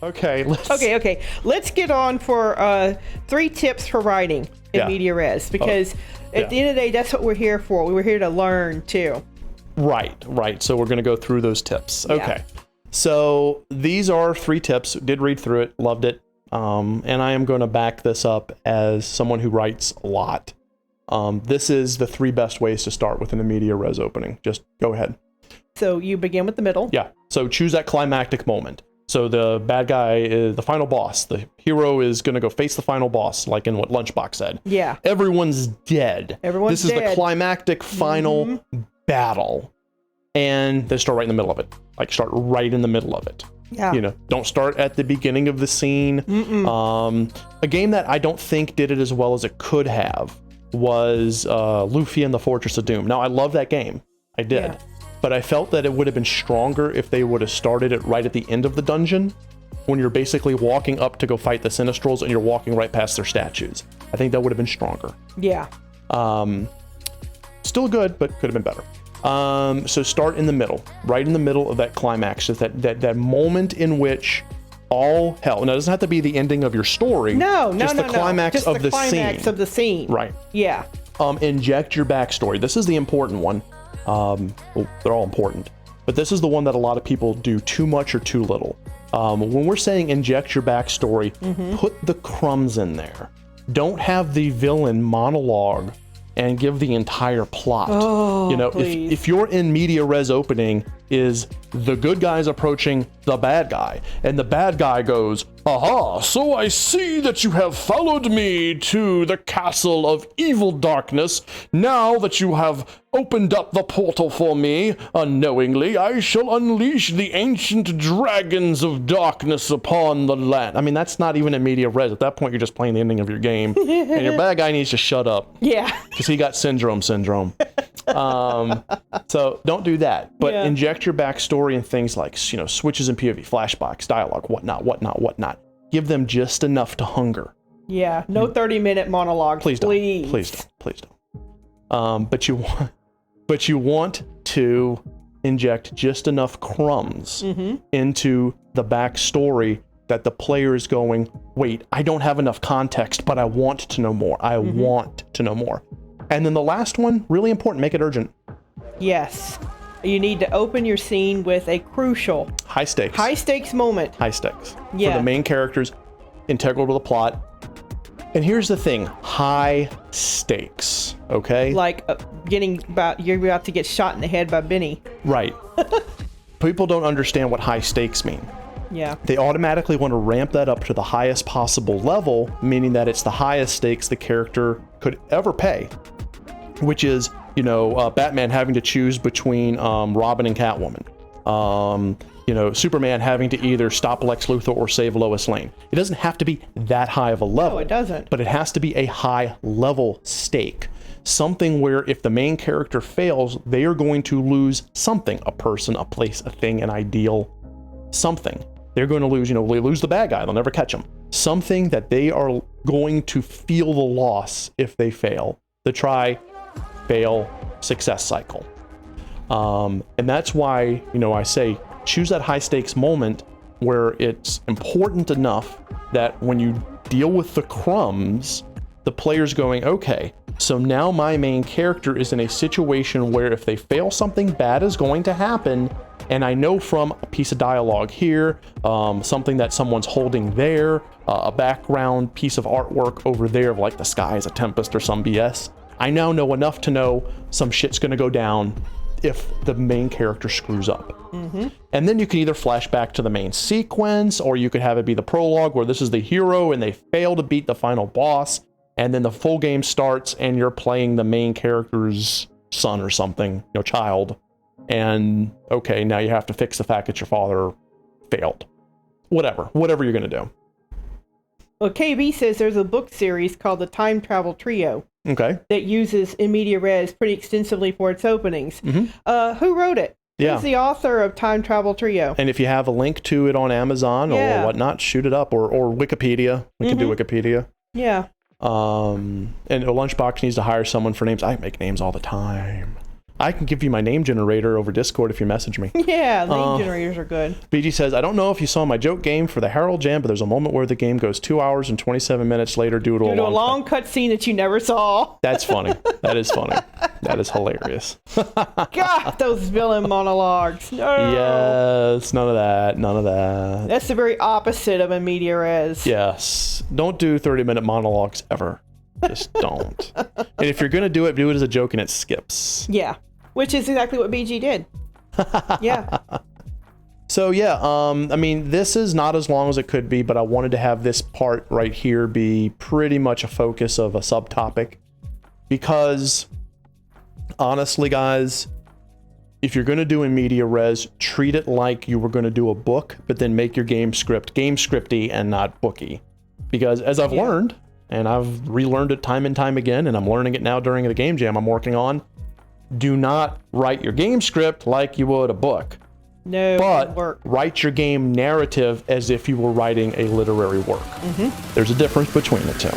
Okay. Okay. Let's get on for 3 tips for writing in media res, because at the end of the day, that's what we're here for. We were here to learn too. Right. So we're going to go through those tips. Okay. So these are 3 tips. Did read through it, loved it. And I am going to back this up as someone who writes a lot. This is the 3 best ways to start within a media res opening. Just go ahead. So you begin with the middle. Yeah. So choose that climactic moment. So the bad guy is the final boss. The hero is going to go face the final boss, like in what Lunchbox said. Yeah. Everyone's dead. This is the climactic final battle. And they start right in the middle of it. Like start right in the middle of it. Yeah. Don't start at the beginning of the scene. A game that I don't think did it as well as it could have was Luffy and the Fortress of Doom. Now, I love that game. I did. Yeah. But I felt that it would have been stronger if they would have started it right at the end of the dungeon, when you're basically walking up to go fight the Sinistrals and you're walking right past their statues. I think that would have been stronger. Yeah. Still good, but could have been better. So start in the middle, right in the middle of that climax, just that moment in which all hell. Now, it doesn't have to be the ending of your story. Just the climax of the scene. Right. Yeah. Inject your backstory. This is the important one. Well, they're all important, but this is the one that a lot of people do too much or too little. When we're saying inject your backstory, put the crumbs in there. Don't have the villain monologue and give the entire plot. If you're in media res opening, is the good guys approaching the bad guy, and the bad guy goes, "Aha, so I see that you have followed me to the castle of evil darkness. Now that you have opened up the portal for me, unknowingly, I shall unleash the ancient dragons of darkness upon the land." I mean, that's not even a media res. At that point, you're just playing the ending of your game, and your bad guy needs to shut up. Yeah. Because he got syndrome. So don't do that, but inject your backstory and things like, switches in POV, flashbacks, dialogue, whatnot. Give them just enough to hunger. Yeah, no 30-minute monologue. Please don't. But you want to inject just enough crumbs into the backstory that the player is going, wait, I don't have enough context, but I want to know more. I want to know more. And then the last one, really important, make it urgent. Yes. You need to open your scene with a crucial high stakes moment. High stakes. Yeah. For the main characters, integral to the plot. And here's the thing, high stakes, okay? Like you're about to get shot in the head by Benny. Right. People don't understand what high stakes mean. Yeah. They automatically want to ramp that up to the highest possible level, meaning that it's the highest stakes the character could ever pay, which is, Batman having to choose between Robin and Catwoman. Superman having to either stop Lex Luthor or save Lois Lane. It doesn't have to be that high of a level. No, it doesn't. But it has to be a high level stake. Something where if the main character fails, they are going to lose something. A person, a place, a thing, an ideal, something. They're going to lose, they lose the bad guy. They'll never catch him. Something that they are going to feel the loss if they fail. The try, fail, success cycle. And that's why, I say, choose that high stakes moment where it's important enough that when you deal with the crumbs, the player's going, okay, so now my main character is in a situation where if they fail, something bad is going to happen. And I know from a piece of dialogue here, something that someone's holding there, a background piece of artwork over there, like the sky is a tempest or some BS. I now know enough to know some shit's gonna go down if the main character screws up. And then you can either flash back to the main sequence, or you could have it be the prologue where this is the hero and they fail to beat the final boss. And then the full game starts and you're playing the main character's son or something, child. And okay, now you have to fix the fact that your father failed. Whatever you're gonna do. Well, KB says there's a book series called the Time Travel Trio. Okay. That uses in media res pretty extensively for its openings. Who wrote it? Yeah. Who's the author of Time Travel Trio? And if you have a link to it on Amazon or whatnot, shoot it up, or Wikipedia. We can do Wikipedia. Yeah. And a Lunchbox needs to hire someone for names. I make names all the time. I can give you my name generator over Discord if you message me. Yeah, name generators are good. BG says, I don't know if you saw my joke game for the Herald Jam, but there's a moment where the game goes 2 hours and 27 minutes later due to a long cutscene that you never saw. That's funny. That is funny. That is hilarious. God, those villain monologues. No. Yes, none of that. None of that. That's the very opposite of a media res. Yes. Don't do 30-minute monologues ever. Just don't. And if you're going to do it as a joke and it skips. Yeah. Which is exactly what BG did. Yeah. So yeah, I mean, this is not as long as it could be, but I wanted to have this part right here be pretty much a focus of a subtopic. Because honestly, guys, if you're going to do a media res, treat it like you were going to do a book, but then make your game scripty and not booky. Because as I've learned, and I've relearned it time and time again, and I'm learning it now during the game jam I'm working on, do not write your game script like you would a book. No, but write your game narrative as if you were writing a literary work. There's a difference between the two.